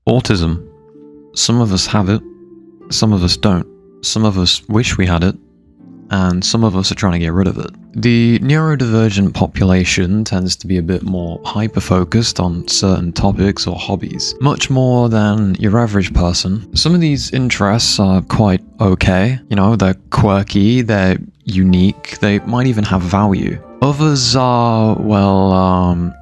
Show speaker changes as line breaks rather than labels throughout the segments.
Autism. Some of us have it, some of us don't. Some of us wish we had it, and some of us are trying to get rid of it. The neurodivergent population tends to be a bit more hyper-focused on certain topics or hobbies, much more than your average person. Some of these interests are quite okay, you know, they're quirky, they're unique, they might even have value. Others are, well,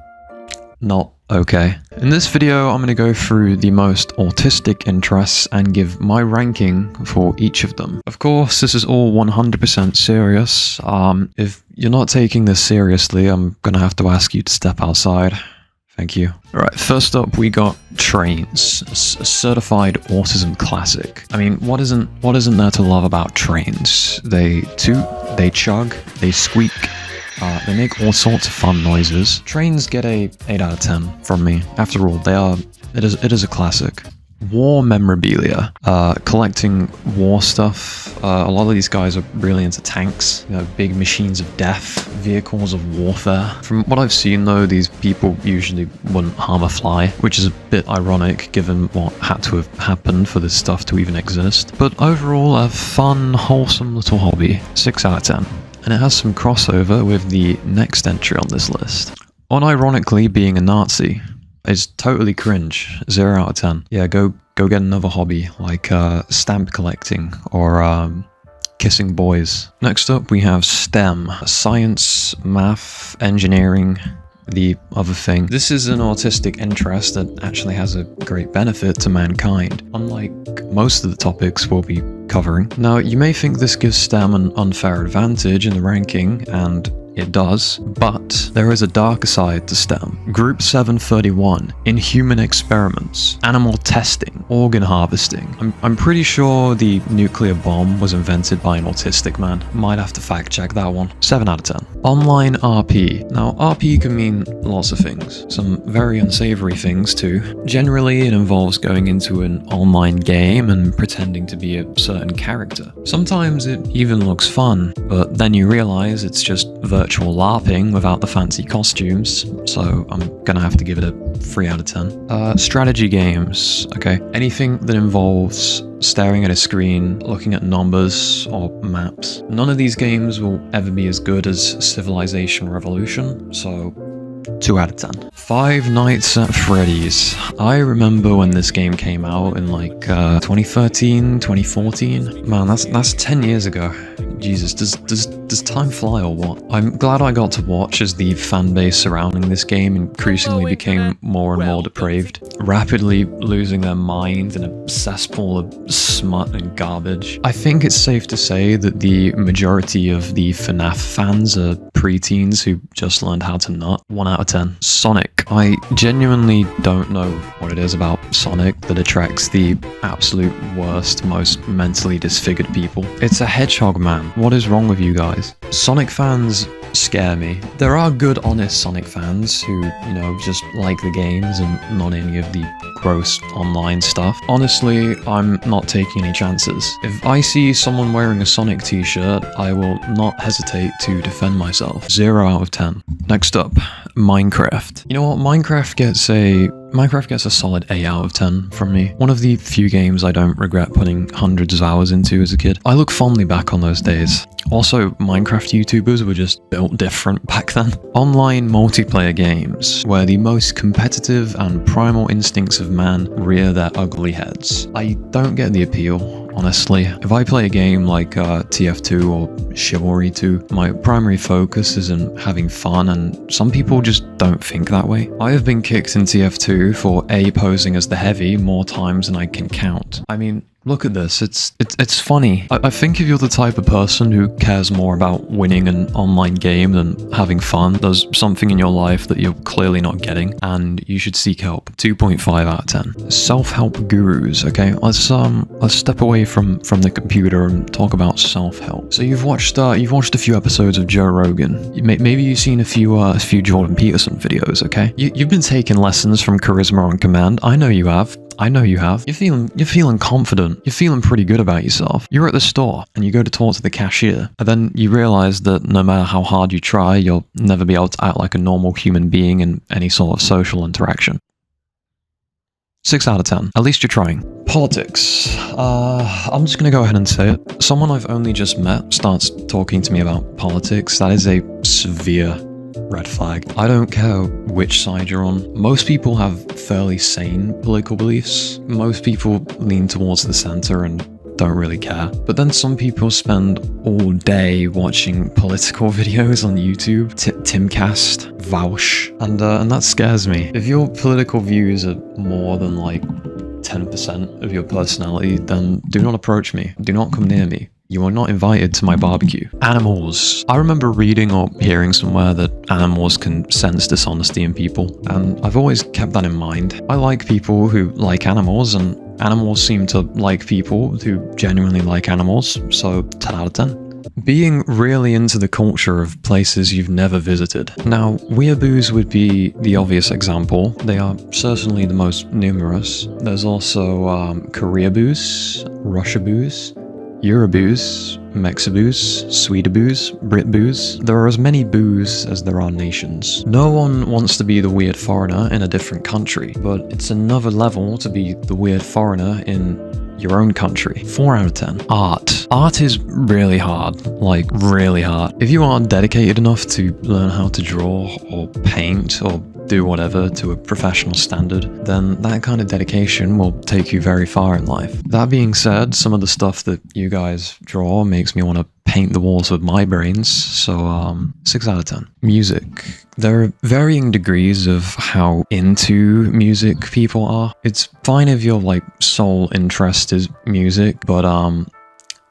not okay. In this video, I'm going to go through the most autistic interests and give my ranking for each of them. Of course, this is all 100% serious. If you're not taking this seriously, I'm going to have to ask you to step outside. Thank you. Alright, first up we got trains, a certified autism classic. I mean, what isn't there to love about trains? They toot, they chug, they squeak. They make all sorts of fun noises. Trains get a 8 out of 10 from me. After all, it is a classic. War memorabilia, collecting war stuff. A lot of these guys are really into tanks, you know, big machines of death, vehicles of warfare. From what I've seen though, these people usually wouldn't harm a fly, which is a bit ironic given what had to have happened for this stuff to even exist. But overall, a fun, wholesome little hobby. 6 out of 10. And it has some crossover with the next entry on this list. Unironically, being a Nazi is totally cringe. 0 out of 10. Yeah, go get another hobby like stamp collecting or kissing boys. Next up we have STEM. Science, math, engineering, the other thing. This is an autistic interest that actually has a great benefit to mankind, unlike most of the topics we'll be covering. Now, you may think this gives STEM an unfair advantage in the ranking, and it does, but there is a darker side to STEM. Group 731, Inhuman Experiments, Animal Testing, Organ Harvesting. I'm pretty sure the nuclear bomb was invented by an autistic man. Might have to fact check that one. 7 out of 10. Online RP. Now, RP can mean lots of things. Some very unsavory things too. Generally, it involves going into an online game and pretending to be a certain character. Sometimes it even looks fun, but then you realize it's just virtual LARPing without the fancy costumes, so I'm gonna have to give it a 3 out of 10. Strategy games, okay. Anything that involves staring at a screen, looking at numbers or maps. None of these games will ever be as good as Civilization Revolution, so 2 out of 10. Five Nights at Freddy's. I remember when this game came out in like 2013, 2014. Man, that's 10 years ago. Jesus, does time fly or what? I'm glad I got to watch as the fan base surrounding this game increasingly became more and more depraved, rapidly losing their mind in a cesspool of smut and garbage. I think it's safe to say that the majority of the FNAF fans are preteens who just learned how to nut. 1 out of 10. Sonic. I genuinely don't know what it is about Sonic that attracts the absolute worst, most mentally disfigured people. It's a hedgehog man. What is wrong with you guys? Sonic fans scare me. There are good, honest Sonic fans who, you know, just like the games and not any of the gross online stuff. Honestly, I'm not taking any chances. If I see someone wearing a Sonic t-shirt, I will not hesitate to defend myself. 0 out of 10. Next up, Minecraft. You know what? Minecraft gets a solid 8 out of 10 from me. One of the few games I don't regret putting hundreds of hours into as a kid. I look fondly back on those days. Also, Minecraft YouTubers were just built different back then. Online multiplayer games, where the most competitive and primal instincts of man rear their ugly heads. I don't get the appeal, honestly. If I play a game like TF2 or Chivalry 2, my primary focus is in having fun, and some people just don't think that way. I have been kicked in TF2 for posing as the heavy more times than I can count. I mean, look at this, it's funny. I think if you're the type of person who cares more about winning an online game than having fun, there's something in your life that you're clearly not getting, and you should seek help. 2.5 out of 10. Self-help gurus, okay? Let's step away from the computer and talk about self-help. So you've watched a few episodes of Joe Rogan. Maybe you've seen a few Jordan Peterson videos, okay? You've been taking lessons from Charisma on Command. I know you have. I know you have. You're feeling confident. You're feeling pretty good about yourself. You're at the store and you go to talk to the cashier, and then you realize that no matter how hard you try, you'll never be able to act like a normal human being in any sort of social interaction. 6 out of 10. At least you're trying. Politics. I'm just gonna go ahead and say it. Someone I've only just met starts talking to me about politics. That is a severe red flag. I don't care which side you're on. Most people have fairly sane political beliefs. Most people lean towards the center and don't really care. But then some people spend all day watching political videos on YouTube, Timcast, Vaush, and that scares me. If your political views are more than like 10% of your personality, then do not approach me. Do not come near me. You are not invited to my barbecue. Animals. I remember reading or hearing somewhere that animals can sense dishonesty in people, and I've always kept that in mind. I like people who like animals, and animals seem to like people who genuinely like animals, so 10 out of 10. Being really into the culture of places you've never visited. Now, weeaboos would be the obvious example. They are certainly the most numerous. There's also Koreaboos, Russiaboos, Euroboos, Mexiboos, Swedaboos, Britboos. There are as many boos as there are nations. No one wants to be the weird foreigner in a different country, but it's another level to be the weird foreigner in your own country. 4 out of 10. Art. Art is really hard, like really hard. If you aren't dedicated enough to learn how to draw or paint or do whatever to a professional standard, then that kind of dedication will take you very far in life. That being said, some of the stuff that you guys draw makes me want to paint the walls with my brains, so 6 out of 10. Music. There are varying degrees of how into music people are. It's fine if your like sole interest is music, but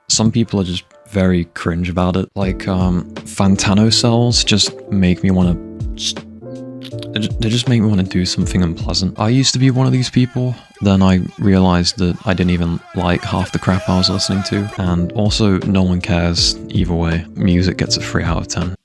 some people are just very cringe about it. Like Fantano cells just make me want to they just make me want to do something unpleasant. I used to be one of these people, then I realized that I didn't even like half the crap I was listening to, and also no one cares either way. Music gets a 3 out of 10.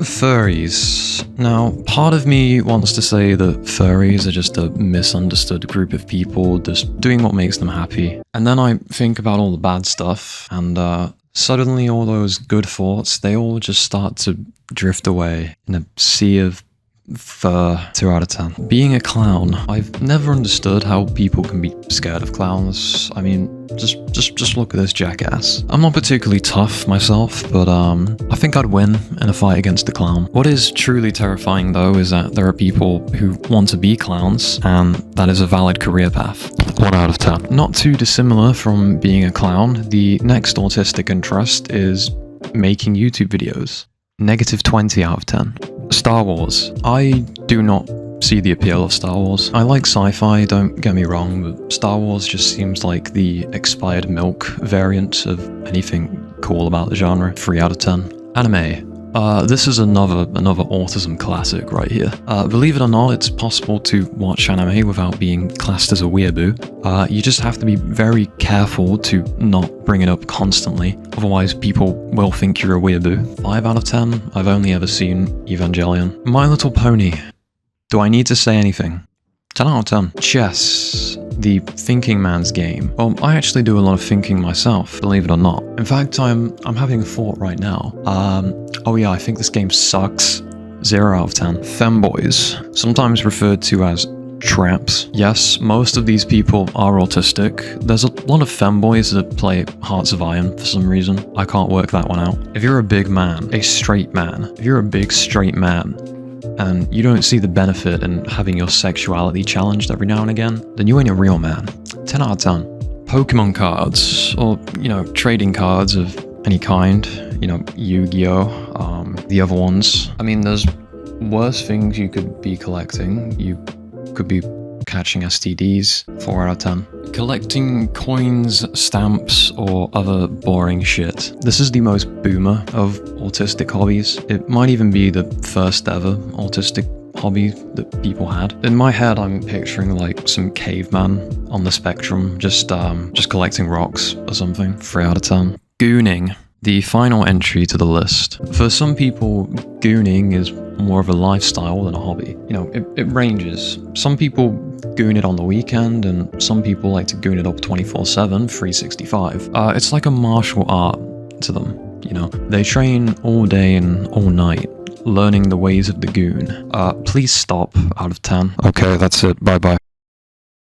Furries. Now, part of me wants to say that furries are just a misunderstood group of people just doing what makes them happy. And then I think about all the bad stuff, and suddenly all those good thoughts, they all just start to drift away in a sea of fur. 2 out of 10. Being a clown. I've never understood how people can be scared of clowns. I mean, just look at this jackass. I'm not particularly tough myself, but I think I'd win in a fight against a clown. What is truly terrifying though is that there are people who want to be clowns, and that is a valid career path. 1 out of 10. Not too dissimilar from being a clown, the next autistic interest is making YouTube videos. Negative 20 out of 10. Star Wars. I do not see the appeal of Star Wars. I like sci-fi, don't get me wrong, but Star Wars just seems like the expired milk variant of anything cool about the genre. 3 out of 10. Anime. This is another autism classic right here. Believe it or not, it's possible to watch anime without being classed as a weeaboo. You just have to be very careful to not bring it up constantly, otherwise people will think you're a weeaboo. 5 out of 10, I've only ever seen Evangelion. My Little Pony. Do I need to say anything? 10 out of 10. Chess. The thinking man's game. Well, I actually do a lot of thinking myself, believe it or not. In fact, I'm having a thought right now. Oh yeah, I think this game sucks. 0 out of 10. Femboys. Sometimes referred to as traps. Yes, most of these people are autistic. There's a lot of femboys that play Hearts of Iron for some reason. I can't work that one out. If you're a big man, a straight man, if you're a big straight man, and you don't see the benefit in having your sexuality challenged every now and again, then you ain't a real man. 10 out of 10. Pokemon cards, or, trading cards of any kind, Yu-Gi-Oh, the other ones. I mean, there's worse things you could be collecting. You could be catching STDs. 4 out of 10. Collecting coins, stamps, or other boring shit. This is the most boomer of autistic hobbies. It might even be the first ever autistic hobby that people had. In my head, I'm picturing like some caveman on the spectrum, just collecting rocks or something. 3 out of 10. Gooning. The final entry to the list. For some people, gooning is more of a lifestyle than a hobby. It ranges. Some people goon it on the weekend, and some people like to goon it up 24/7, 365. It's like a martial art to them, They train all day and all night, learning the ways of the goon. Please stop out of 10. Okay, that's it. Bye bye.